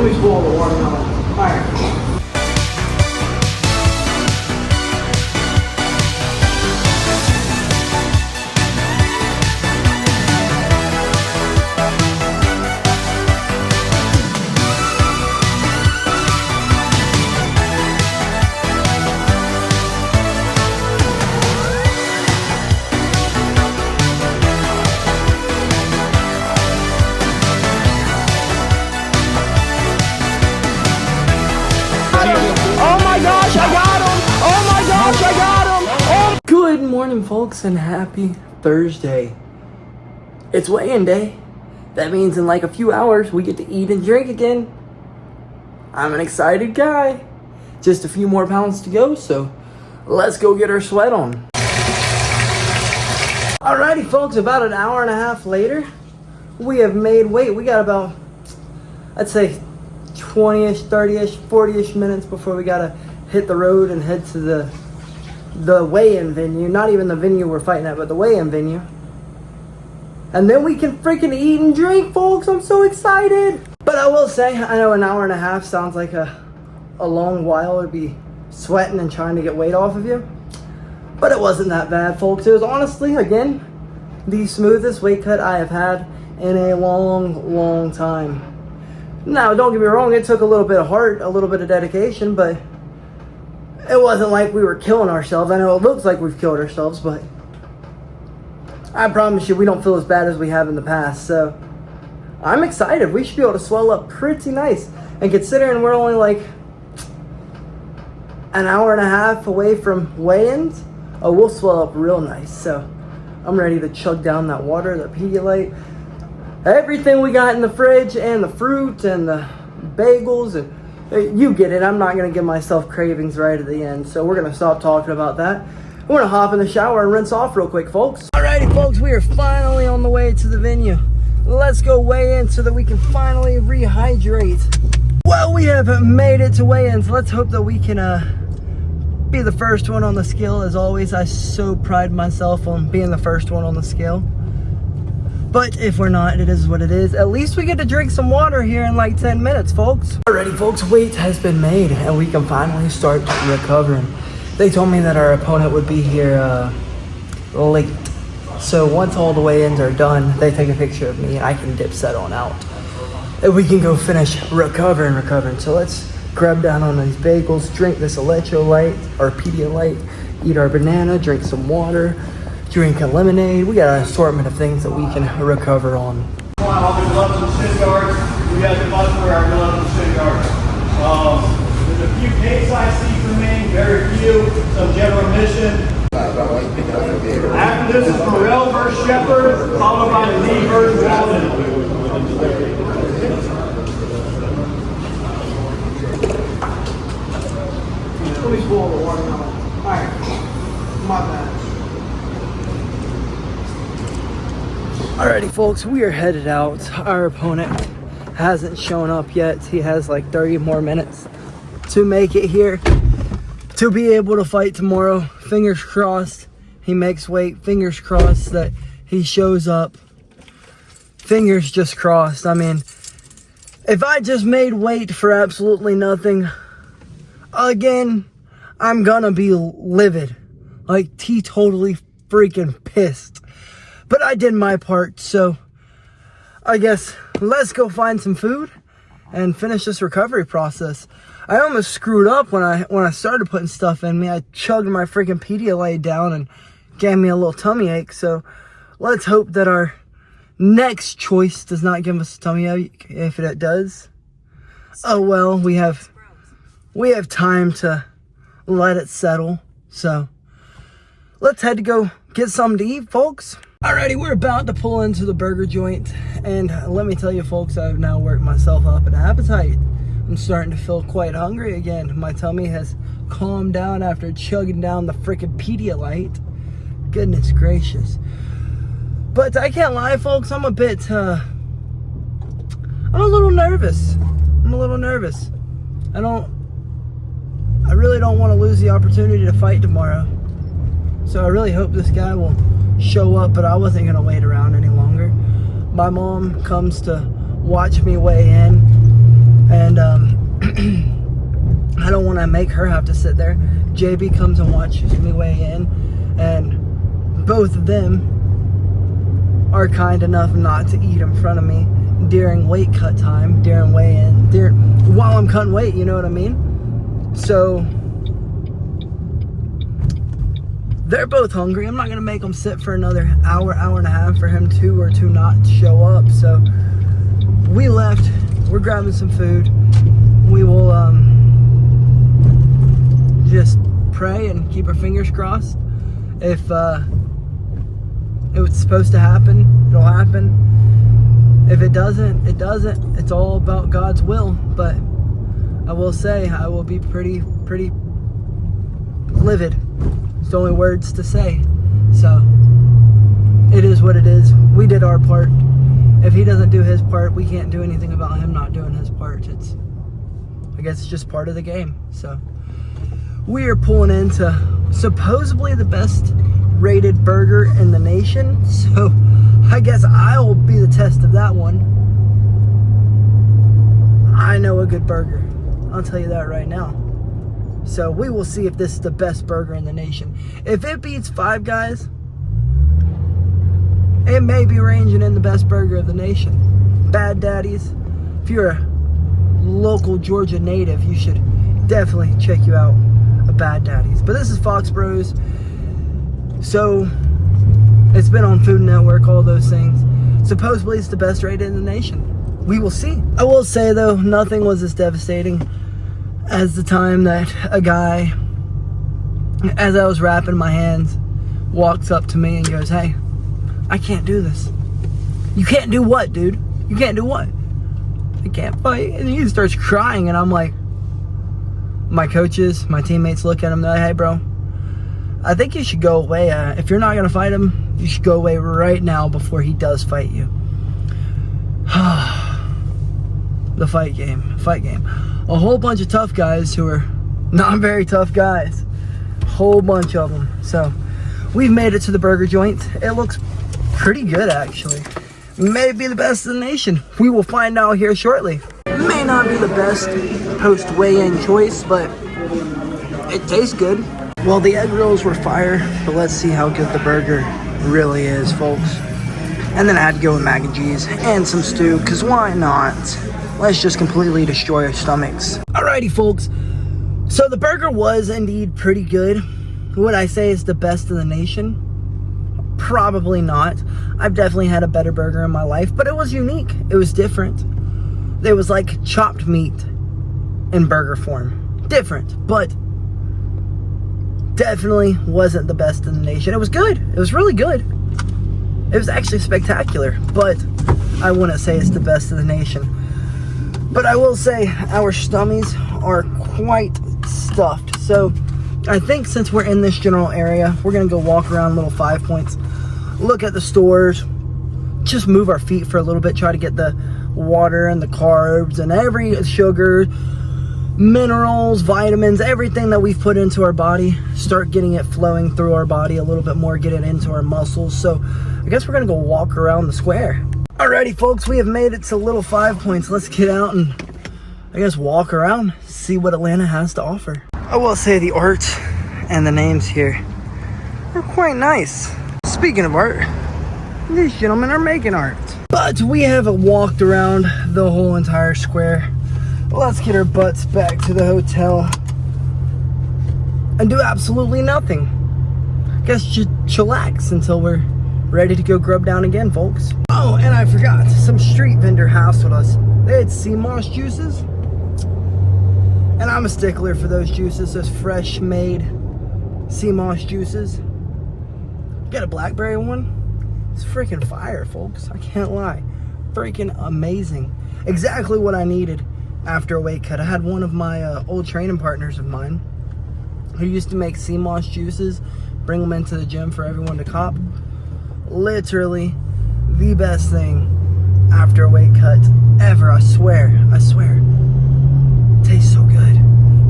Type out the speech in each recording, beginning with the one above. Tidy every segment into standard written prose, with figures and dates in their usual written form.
Let me spoil the watermelon. Alright. Good morning, folks, and happy Thursday. It's weigh-in day. That means in like a few hours we get to eat and drink again. I'm an excited guy. Just a few more pounds to go, so let's go get our sweat on. Alrighty, folks, about an hour and a half later, we have made weight. We got about, I'd say, 20-ish, 30-ish, 40-ish minutes before we gotta hit the road and head to the weigh-in venue. Not even the venue we're fighting at, but the weigh-in venue. And then we can freaking eat and drink, folks. I'm so excited. But I will say, I know an hour and a half sounds like a long while to be sweating and trying to get weight off of you. But it wasn't that bad, folks. It was honestly, again, the smoothest weight cut I have had in a long time. Now, don't get me wrong, it took a little bit of heart, a little bit of dedication, but it wasn't like we were killing ourselves. I know it looks like we've killed ourselves, but I promise you we don't feel as bad as we have in the past. So I'm excited. We should be able to swell up pretty nice. And considering we're only like an hour and a half away from weigh-ins, we'll swell up real nice. So I'm ready to chug down that water, that Pedialite, everything we got in the fridge, and the fruit and the bagels, and you get it. I'm not going to give myself cravings right at the end, so we're going to stop talking about that. We're going to hop in the shower and rinse off real quick, folks. Alrighty, folks, we are finally on the way to the venue. Let's go weigh in so that we can finally rehydrate. Well, we have made it to weigh-ins. Let's hope that we can be the first one on the scale. As always, I so pride myself on being the first one on the scale. But if we're not, it is what it is. At least we get to drink some water here in like 10 minutes, folks. Alrighty, folks, weight has been made and we can finally start recovering. They told me that our opponent would be here late. So once all the weigh-ins are done, they take a picture of me and I can dip set on out. And we can go finish recovering. So let's grab down on these bagels, drink this electrolyte or Pedialite, eat our banana, drink some water, drink a lemonade. We got an assortment of things that we can recover on. All the gloves and shin guards. We got the button for our gloves and shin guards. There's a few case-size seats remaining, very few, some general admission. After this is Morel versus Shepherd, followed by the Lee versus Walden. Let me spoil the watermelon. Alright, my bad. Alrighty, folks, we are headed out. Our opponent hasn't shown up yet. He has like 30 more minutes to make it here to be able to fight tomorrow. Fingers crossed he makes weight. Fingers crossed that he shows up. Fingers just crossed. I mean, if I just made weight for absolutely nothing, again, I'm gonna be livid. Like, totally freaking pissed. But I did my part, so I guess let's go find some food and finish this recovery process. I almost screwed up when I started putting stuff in me. I chugged my freaking Pedialite down and gave me a little tummy ache. So let's hope that our next choice does not give us a tummy ache. If it does, oh well, we have time to let it settle. So let's head to go get something to eat, folks. Alrighty, we're about to pull into the burger joint, and let me tell you, folks, I've now worked myself up an appetite. I'm starting to feel quite hungry again. My tummy has calmed down after chugging down the freaking Pedialite. Goodness gracious. But I can't lie, folks, I'm a little nervous. I really don't want to lose the opportunity to fight tomorrow. So I really hope this guy will show up, but I wasn't going to wait around any longer. My mom comes to watch me weigh in, and I make her have to sit there. JB comes and watches me weigh in, and both of them are kind enough not to eat in front of me during weight cut time, during weigh-in, while I'm cutting weight, you know what I mean? So they're both hungry. I'm not gonna make them sit for another hour and a half for him to or to not show up. So we left. We're grabbing some food. We will just pray and keep our fingers crossed. If it was supposed to happen, it'll happen. If it doesn't, it doesn't. It's all about God's will. But I will say, I will be pretty livid. It's the only words to say. So it is what it is. We did our part. If he doesn't do his part, we can't do anything about him not doing his part. I guess it's just part of the game. So we are pulling into supposedly the best rated burger in the nation. So I guess I will be the test of that one. I know a good burger. I'll tell you that right now. So we will see if this is the best burger in the nation. If it beats Five Guys, it may be ranging in the best burger of the nation. Bad Daddy's, if you're a local Georgia native, you should definitely check you out a Bad Daddy's. But this is Fox Bros. So it's been on Food Network, all those things. Supposedly it's the best rated in the nation. We will see. I will say though, nothing was as devastating as the time that a guy, as I was wrapping my hands, walks up to me and goes, "Hey, I can't do this." "You can't do what, dude? You can't do what?" "I can't fight." And he starts crying, and I'm like, my coaches, my teammates look at him, they're like, "Hey bro, I think you should go away. If you're not going to fight him, you should go away right now before he does fight you." The fight game. A whole bunch of tough guys who are not very tough guys. A whole bunch of them. So we've made it to the burger joint. It looks pretty good, actually. May be the best in the nation. We will find out here shortly. May not be the best post-weigh-in choice, but it tastes good. Well, the egg rolls were fire, but let's see how good the burger really is, folks. And then I had to go with mac and cheese and some stew, because why not? Let's just completely destroy our stomachs. Alrighty, folks. So the burger was indeed pretty good. Would I say it's the best in the nation? Probably not. I've definitely had a better burger in my life, but it was unique. It was different. It was like chopped meat in burger form. Different, but definitely wasn't the best in the nation. It was good. It was really good. It was actually spectacular, but I wouldn't say it's the best in the nation. But I will say our stomachs are quite stuffed. So I think since we're in this general area, we're going to go walk around Little 5 Points, look at the stores, just move our feet for a little bit, try to get the water and the carbs and every sugar, minerals, vitamins, everything that we've put into our body, start getting it flowing through our body a little bit more, get it into our muscles. So I guess we're gonna go walk around the square. Alrighty folks, we have made it to Little 5 Points. Let's get out and I guess walk around, see what Atlanta has to offer. I will say the art and the names here are quite nice. Speaking of art, these gentlemen are making art. But we haven't walked around the whole entire square. Let's get our butts back to the hotel and do absolutely nothing. Guess just chillax until we're ready to go grub down again, folks. Oh, and I forgot, some street vendor hassled us. They had sea moss juices, and I'm a stickler for those juices, those fresh made sea moss juices. Got a blackberry one. It's freaking fire, folks. I can't lie. Freaking amazing. Exactly what I needed after a weight cut. I had one of my old training partners of mine who used to make sea moss juices, bring them into the gym for everyone to cop. Literally the best thing after a weight cut ever. I swear. Tastes so good.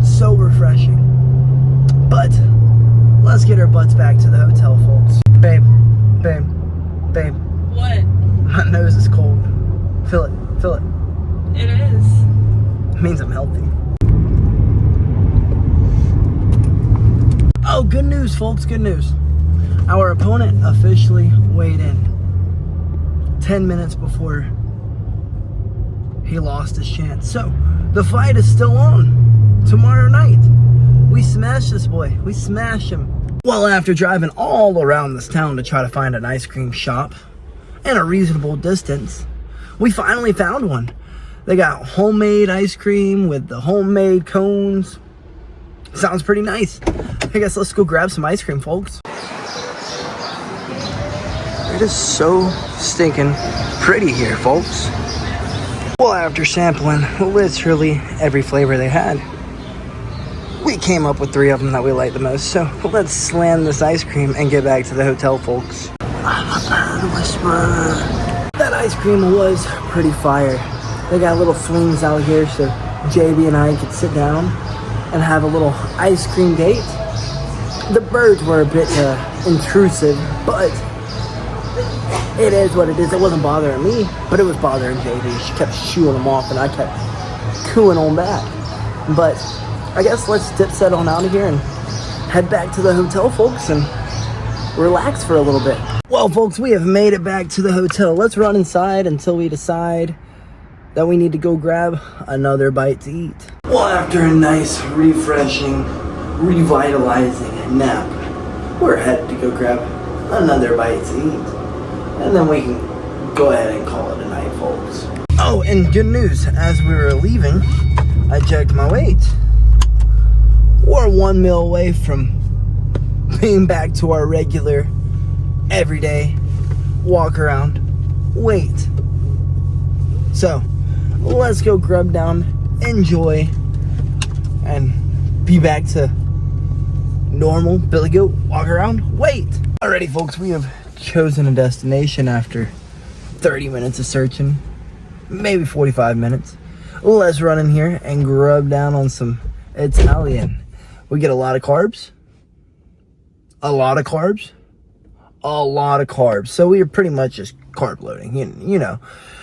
So refreshing. But let's get our butts back to the hotel, folks. Babe. What? My nose is cold. Feel it. It is. It means I'm healthy. news, folks, good news. Our opponent officially weighed in 10 minutes before he lost his chance. So, the fight is still on tomorrow night. We smash this boy. We smash him. Well, after driving all around this town to try to find an ice cream shop in a reasonable distance, we finally found one. They got homemade ice cream with the homemade cones. Sounds pretty nice. I guess let's go grab some ice cream, folks. It is so stinking pretty here, folks. Well, after sampling literally every flavor they had, we came up with 3 of them that we liked the most. So let's slam this ice cream and get back to the hotel, folks. I'm a bird whisperer. That ice cream was pretty fire. They got little swings out here so JB and I could sit down and have a little ice cream date. The birds were a bit intrusive, but it is what it is. It wasn't bothering me, but it was bothering JB. She kept shooing them off and I kept cooing on back. But I guess let's dip set on out of here and head back to the hotel, folks, and relax for a little bit. Well, folks, we have made it back to the hotel. Let's run inside until we decide that we need to go grab another bite to eat. Well, after a nice, refreshing, revitalizing nap, we're headed to go grab another bite to eat. And then we can go ahead and call it a night, folks. Oh, and good news, as we were leaving, I checked my weight. We're 1 meal away from being back to our regular, everyday, walk around weight. So, let's go grub down, enjoy, and be back to normal BillyGoat walk around weight. Alrighty, folks, we have chosen a destination after 30 minutes of searching, maybe 45 minutes. Let's run in here and grub down on some Italian. We get a lot of carbs, a lot of carbs, a lot of carbs. So we are pretty much just carb loading. You know,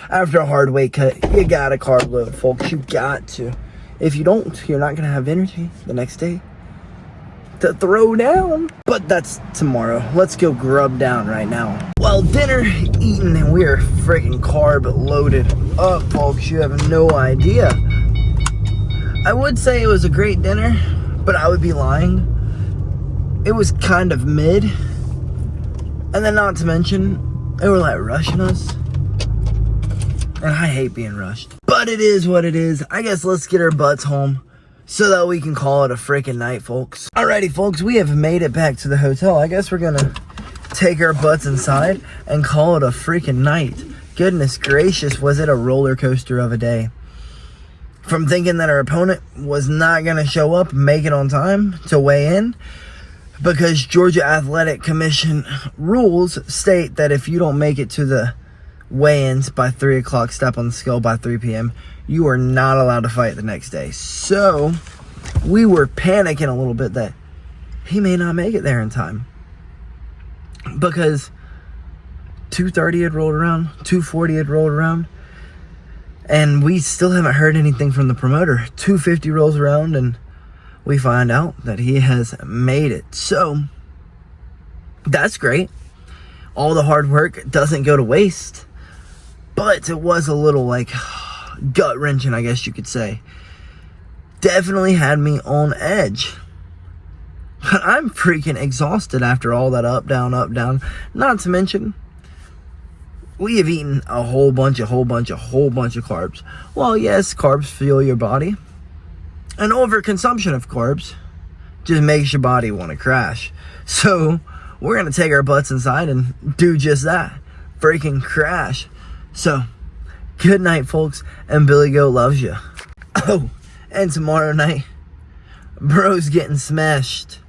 after a hard weight cut, you gotta carb load, folks. You got to. If you don't, you're not gonna have energy the next day to throw down. But that's tomorrow. Let's go grub down right now. Well, dinner eaten and we are freaking carb loaded up, folks. You have no idea. I would say it was a great dinner, but I would be lying. It was kind of mid. And then not to mention, they were like rushing us. And I hate being rushed. But it is what it is. I guess let's get our butts home so that we can call it a freaking night, folks. Alrighty, folks, we have made it back to the hotel. I guess we're gonna take our butts inside and call it a freaking night. Goodness gracious, was it a roller coaster of a day. From thinking that our opponent was not going to show up and make it on time to weigh in, because Georgia Athletic Commission rules state that if you don't make it to the weigh-ins by 3 o'clock, step on the scale by 3 p.m., you are not allowed to fight the next day. So we were panicking a little bit that he may not make it there in time, because 2:30 had rolled around, 2:40 had rolled around, and we still haven't heard anything from the promoter. 2:50 rolls around and we find out that he has made it. So that's great. All the hard work doesn't go to waste, but it was a little like gut wrenching, I guess you could say. Definitely had me on edge. But I'm freaking exhausted after all that up, down, not to mention we have eaten a whole bunch of carbs. Well, yes, carbs fuel your body. An overconsumption of carbs just makes your body want to crash. So we're going to take our butts inside and do just that. Freaking crash. So, good night, folks. And BillyGoat loves you. Oh, and tomorrow night, bro's getting smashed.